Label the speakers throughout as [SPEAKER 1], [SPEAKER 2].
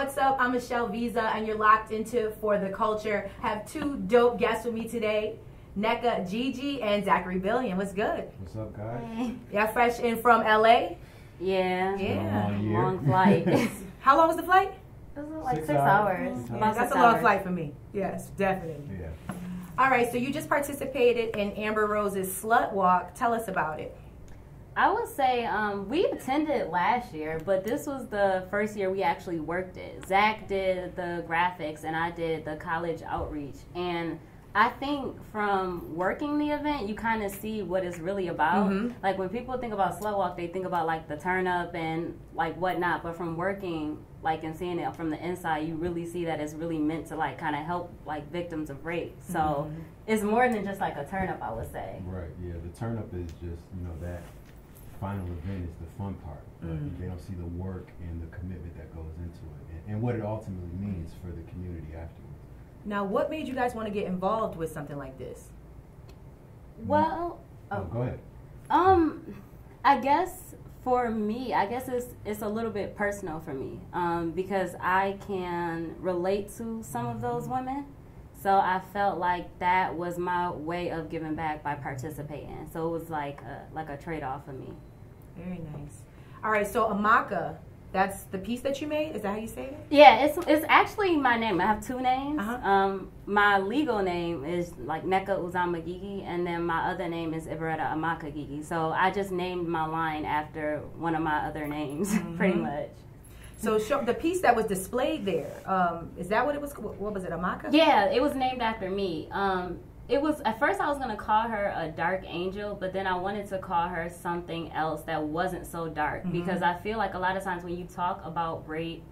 [SPEAKER 1] what's up? I'm Michelle Visa, and you're locked into For the Culture. Have two dope guests with me today, Nnekagigi and Zachary Bxllion. What's good?
[SPEAKER 2] What's up, guys?
[SPEAKER 1] Hey. Y'all fresh in from LA?
[SPEAKER 3] Yeah.
[SPEAKER 2] Long
[SPEAKER 3] flight.
[SPEAKER 1] How long was the flight?
[SPEAKER 3] It was like 6 hours.
[SPEAKER 1] Yeah, that's a long flight for me. Yes, definitely.
[SPEAKER 2] Yeah.
[SPEAKER 1] All right, so you just participated in Amber Rose's SlutWalk. Tell us about it.
[SPEAKER 3] I would say we attended last year, but this was the first year we actually worked it. Zach did the graphics and I did the college outreach. And I think from working the event, you kind of see what it's really about. Mm-hmm. Like when people think about SlutWalk, they think about like the turn up and like whatnot. But from working like and seeing it from the inside, you really see that it's really meant to like kind of help like victims of rape. So it's more than just like a turn up, I would say.
[SPEAKER 2] Right. Yeah. The turn up is just that final event is the fun part. They don't see the work and the commitment that goes into it, and what it ultimately means for the community afterwards.
[SPEAKER 1] Now, what made you guys want to get involved with something like this?
[SPEAKER 3] Well,
[SPEAKER 2] go ahead.
[SPEAKER 3] I guess for me, it's a little bit personal for me because I can relate to some of those women. So I felt like that was my way of giving back by participating. So it was like a trade-off for me.
[SPEAKER 1] Very nice. All right, so Amaka, that's the piece that you made? Is that how you say it?
[SPEAKER 3] Yeah, it's actually my name. I have two names. My legal name is like Nnekagigi, and then my other name is Nnekagigi. So I just named my line after one of my other names, pretty much.
[SPEAKER 1] So the piece that was displayed there, is that what it was? What was it, Amaka?
[SPEAKER 3] Yeah, it was named after me. It was, at first I was going to call her a dark angel, but then I wanted to call her something else that wasn't so dark. Because I feel like a lot of times when you talk about rape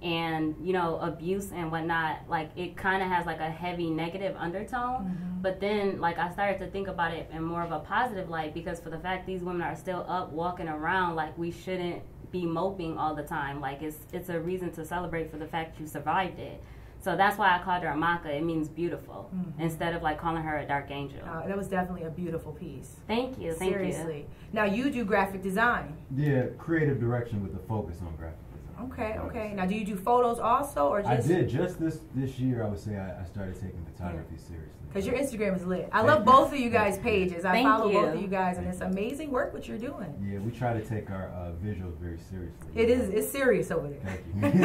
[SPEAKER 3] and, abuse and whatnot, like it kind of has like a heavy negative undertone. But then like I started to think about it in more of a positive light, because for the fact these women are still up walking around, like we shouldn't be moping all the time. Like it's a reason to celebrate for the fact you survived it. So that's why I called her Amaka. It means beautiful, instead of like calling her a dark angel.
[SPEAKER 1] That was definitely a beautiful piece.
[SPEAKER 3] Thank you.
[SPEAKER 1] Seriously. Now you do graphic design.
[SPEAKER 2] Yeah, creative direction with the focus on graphic design.
[SPEAKER 1] Okay. Now do you do photos also, or just?
[SPEAKER 2] I did just this year. I would say I started taking photography seriously.
[SPEAKER 1] Because your Instagram is lit. I love both of you guys' pages. I follow both of you guys, and it's amazing work what you're doing.
[SPEAKER 2] Yeah, we try to take our visuals very seriously.
[SPEAKER 1] It's serious over there.
[SPEAKER 2] Thank you.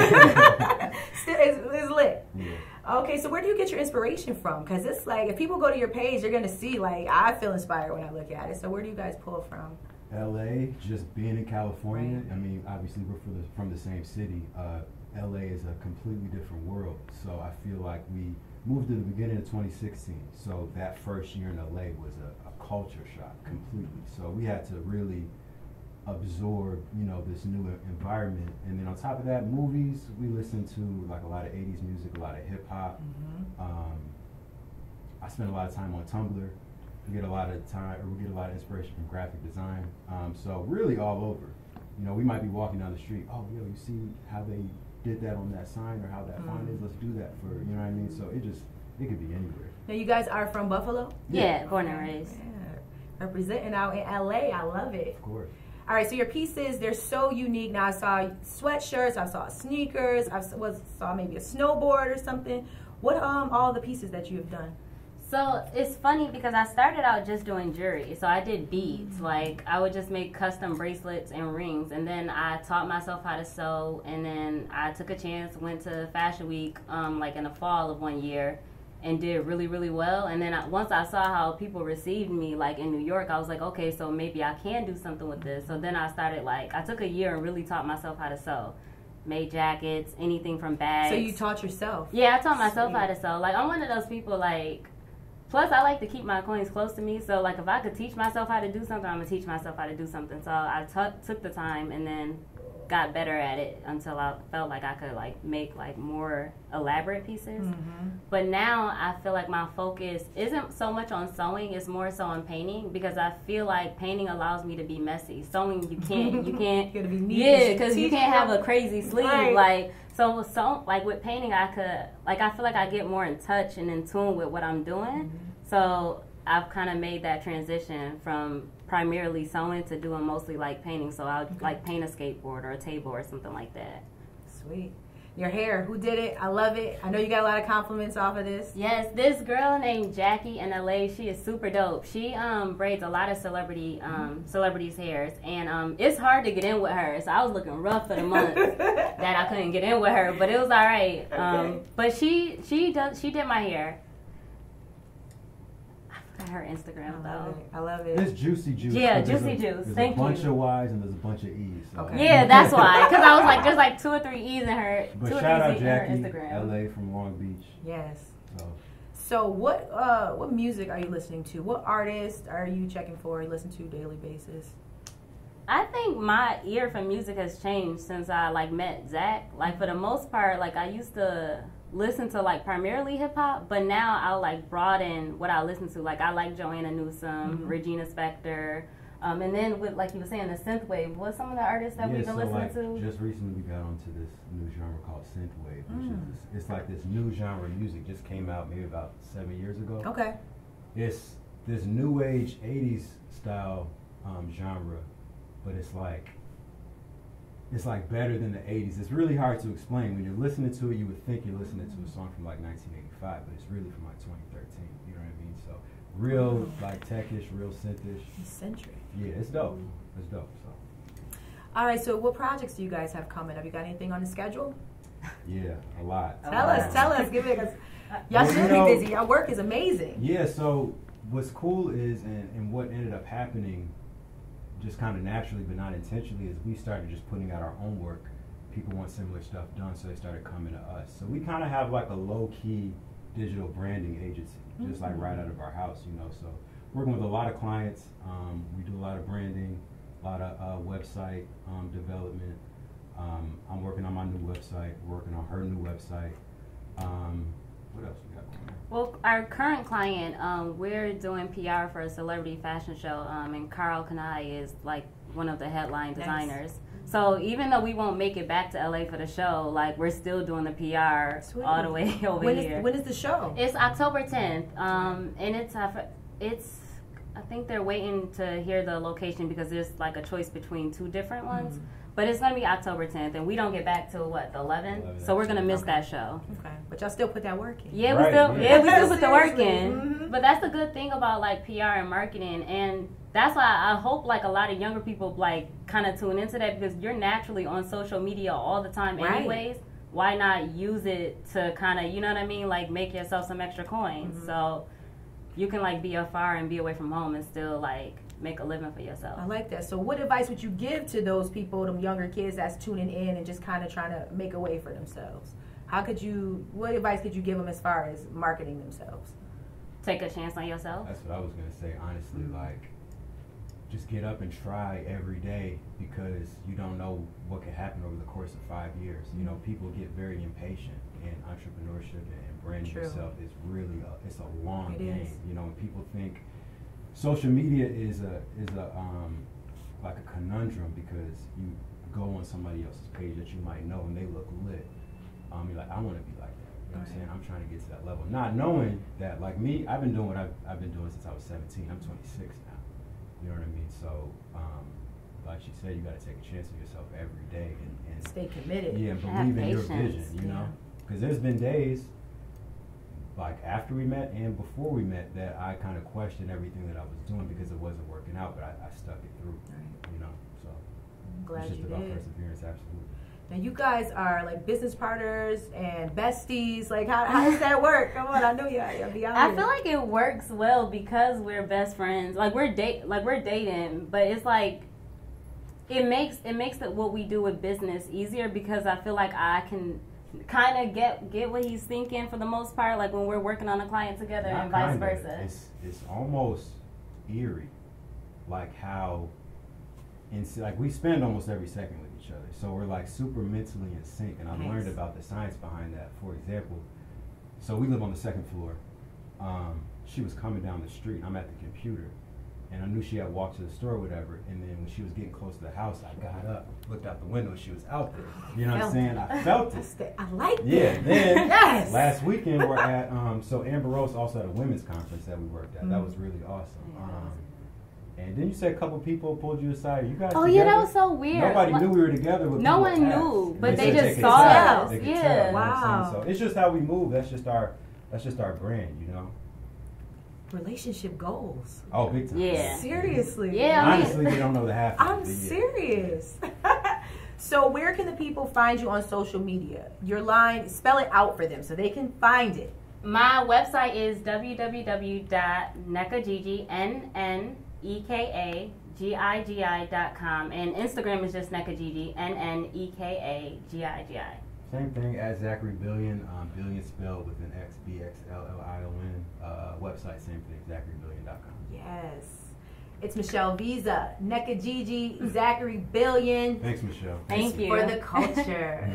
[SPEAKER 1] It's lit.
[SPEAKER 2] Yeah.
[SPEAKER 1] Okay, so where do you get your inspiration from? Because it's like, if people go to your page, they're going to see, like, I feel inspired when I look at it. So where do you guys pull from?
[SPEAKER 2] LA, just being in California. Right. I mean, obviously we're from the same city. LA is a completely different world. So I feel like we moved at the beginning of 2016. So that first year in LA was a culture shock completely. So we had to really absorb, this new environment. And then on top of that, movies, we listen to like a lot of 80s music, a lot of hip hop. I spend a lot of time on Tumblr. We get a lot of inspiration from graphic design. So really all over. We might be walking down the street. Oh, you see how they did that on that sign, or how that font is? Let's do that for, you know what I mean? So it could be anywhere.
[SPEAKER 1] Now you guys are from Buffalo?
[SPEAKER 3] Yeah, born and raised.
[SPEAKER 1] Yeah. Representing out in LA. I love it.
[SPEAKER 2] Of course.
[SPEAKER 1] All right, so your pieces, they're so unique. Now I saw sweatshirts, I saw sneakers, I saw maybe a snowboard or something. What all the pieces that you have done?
[SPEAKER 3] So it's funny because I started out just doing jewelry. So I did beads. Like I would just make custom bracelets and rings. And then I taught myself how to sew. And then I took a chance, went to Fashion Week like in the fall of one year, and did really, really well. And then once I saw how people received me like in New York, I was like, okay, so maybe I can do something with this. So then I started I took a year and really taught myself how to sew. Made jackets, anything from bags.
[SPEAKER 1] So you taught yourself?
[SPEAKER 3] Yeah, I taught myself how to sew. Like I'm one of those people plus, I like to keep my coins close to me. So, if I could teach myself how to do something, I'm going to teach myself how to do something. So, I took the time and then got better at it until I felt like I could, make, more elaborate pieces. But now, I feel like my focus isn't so much on sewing. It's more so on painting, because I feel like painting allows me to be messy. Sewing, you can't.
[SPEAKER 1] You gotta be neat.
[SPEAKER 3] Yeah, because you can't have a crazy sleeve. Right. So with painting, I feel like I get more in touch and in tune with what I'm doing. So I've kind of made that transition from primarily sewing to doing mostly painting. So I'll paint a skateboard or a table or something like that.
[SPEAKER 1] Sweet. Your hair, who did it? I love it. I know you got a lot of compliments off of this.
[SPEAKER 3] Yes, this girl named Jackie in LA, she is super dope. She braids a lot of celebrities' hairs, and it's hard to get in with her. So I was looking rough for the month that I couldn't get in with her, but it was all right. But she did my hair. Her Instagram though.
[SPEAKER 1] I love it.
[SPEAKER 2] It's Juicy Juice.
[SPEAKER 3] Yeah, Juicy Juice.
[SPEAKER 2] There's a bunch of Y's and there's a bunch of E's. So.
[SPEAKER 1] Okay.
[SPEAKER 3] Yeah, that's why. Because I was like, there's like 2 or 3 E's in her.
[SPEAKER 2] But
[SPEAKER 3] 2 or 3
[SPEAKER 2] shout out
[SPEAKER 3] E's in her
[SPEAKER 2] Jackie,
[SPEAKER 3] Instagram.
[SPEAKER 2] LA from Long Beach.
[SPEAKER 1] Yes.
[SPEAKER 2] So
[SPEAKER 1] what music are you listening to? What artists are you checking for? You listen to daily basis?
[SPEAKER 3] I think my ear for music has changed since I like met Zach. Like for the most part, like I used to listen to like primarily hip hop, but now I'll like broaden what I listen to. Like I like Joanna Newsom, Regina Spektor, and then with like you were saying the synthwave. What's some of the artists that we've been listening to?
[SPEAKER 2] Just recently we got onto this new genre called synthwave, which is it's like this new genre of music just came out maybe about 7 years ago.
[SPEAKER 1] Okay.
[SPEAKER 2] It's this new age 80s style genre, but it's like better than the 80s. It's really hard to explain. When you're listening to it, you would think you're listening to a song from like 1985, but it's really from like 2013. You know what I mean? So real like techish, real synthish.
[SPEAKER 1] Eccentric.
[SPEAKER 2] Yeah, it's dope. It's dope. So.
[SPEAKER 1] All right. So what projects do you guys have coming? Have you got anything on the schedule?
[SPEAKER 2] Yeah, a lot.
[SPEAKER 1] Tell us. Give it. Y'all should be busy. Your work is amazing.
[SPEAKER 2] Yeah. So what's cool is, and what ended up happening, just kind of naturally but not intentionally, is we started just putting out our own work. People want similar stuff done, so they started coming to us. So we kind of have like a low-key digital branding agency, just like right out of our house, you know. So working with a lot of clients, we do a lot of branding, a lot of website development. I'm working on my new website, working on her new website. What else we got going on?
[SPEAKER 3] Well, our current client, we're doing PR for a celebrity fashion show, and Carl Kanai is like one of the headline designers. So even though we won't make it back to LA for the show, like we're still doing the PR all the way over here.
[SPEAKER 1] When is the show?
[SPEAKER 3] It's October 10th, and it's I think they're waiting to hear the location because there's like a choice between 2 different ones. But it's going to be October 10th, and we don't get back till, what, the 11th? So we're going to miss that show.
[SPEAKER 1] Okay. But y'all still put that work in.
[SPEAKER 3] Yeah, we still put the work in. But that's the good thing about, like, PR and marketing. And that's why I hope, like, a lot of younger people, like, kind of tune into that because you're naturally on social media all the time anyways. Why not use it to kind of, you know what I mean, like, make yourself some extra coins. So you can, like, be afar and be away from home and still, like, make a living for yourself.
[SPEAKER 1] I like that. So what advice would you give to those people, them younger kids that's tuning in and just kind of trying to make a way for themselves? What advice could you give them as far as marketing themselves?
[SPEAKER 3] Take a chance on yourself.
[SPEAKER 2] That's what I was going to say, honestly. Like, just get up and try every day because you don't know what could happen over the course of 5 years. You know, people get very impatient, and entrepreneurship and branding yourself is really it's a long game. You know, when people think social media is like a conundrum because you go on somebody else's page that you might know and they look lit. You're like, I want to be like that. You know what I'm saying? I'm trying to get to that level. Not knowing that, like me, I've been doing what I've been doing since I was 17. I'm 26 now. You know what I mean? So, like she said, you got to take a chance on yourself every day and
[SPEAKER 1] stay committed.
[SPEAKER 2] Yeah, and believe in your vision. You know, because there's been days like after we met and before we met that I kind of questioned everything that I was doing because it wasn't working out, but I stuck it through. You know, so
[SPEAKER 1] I'm glad
[SPEAKER 2] it's just
[SPEAKER 1] you
[SPEAKER 2] about
[SPEAKER 1] did.
[SPEAKER 2] perseverance, absolutely.
[SPEAKER 1] Now you guys are like business partners and besties. Like how does that work? Come on, I know y'all be out
[SPEAKER 3] I
[SPEAKER 1] here.
[SPEAKER 3] feel like it works well because we're best friends. Like we're dating, but it's like it makes what we do with business easier because I feel like I can kind of get what he's thinking for the most part. Like when we're working on a client together and vice versa.
[SPEAKER 2] It's almost eerie, like how like we spend almost every second with each other, so we're like super mentally in sync. And I learned about the science behind that. For example, so we live on the 2nd floor. She was coming down the street. I'm at the computer, and I knew she had walked to the store or whatever. And then when she was getting close to the house, I got up, looked out the window, and she was out there. You know what I'm saying? I felt it.
[SPEAKER 1] I like that.
[SPEAKER 2] Yeah. Then last weekend we're at so Amber Rose also had a women's conference that we worked at. That was really awesome. And then you said a couple people pulled you aside. You guys
[SPEAKER 3] Oh
[SPEAKER 2] together?
[SPEAKER 3] yeah, that was so weird.
[SPEAKER 2] Nobody knew we were together. But
[SPEAKER 3] no
[SPEAKER 2] people
[SPEAKER 3] one
[SPEAKER 2] asked.
[SPEAKER 3] knew,
[SPEAKER 2] And
[SPEAKER 3] but they
[SPEAKER 2] said
[SPEAKER 3] just
[SPEAKER 2] could
[SPEAKER 3] saw
[SPEAKER 2] tell.
[SPEAKER 3] us.
[SPEAKER 2] They could
[SPEAKER 3] Yeah.
[SPEAKER 2] tell, you know what I'm
[SPEAKER 1] Wow.
[SPEAKER 2] saying? So it's just how we move. That's just our brand, you know.
[SPEAKER 1] Relationship goals.
[SPEAKER 2] Oh, big time.
[SPEAKER 3] Yeah.
[SPEAKER 1] Seriously.
[SPEAKER 3] Yeah, I mean,
[SPEAKER 2] Honestly, they don't know the half.
[SPEAKER 1] I'm
[SPEAKER 2] of it, yeah.
[SPEAKER 1] serious. So where can the people find you on social media? Your line, spell it out for them so they can find it.
[SPEAKER 3] my website is www.nnekagigi, nnekagigi.com, and Instagram is just Nnekagigi, nnekagigi.
[SPEAKER 2] Same thing as Zachary Bxllion. Bxllion spelled with an X, Bxllion. Website, same thing, ZacharyBxllion.com.
[SPEAKER 1] Yes. It's Michelle Visa, Nnekagigi, Zachary Bxllion.
[SPEAKER 2] Thanks, Michelle.
[SPEAKER 3] Thank you.
[SPEAKER 1] For the culture.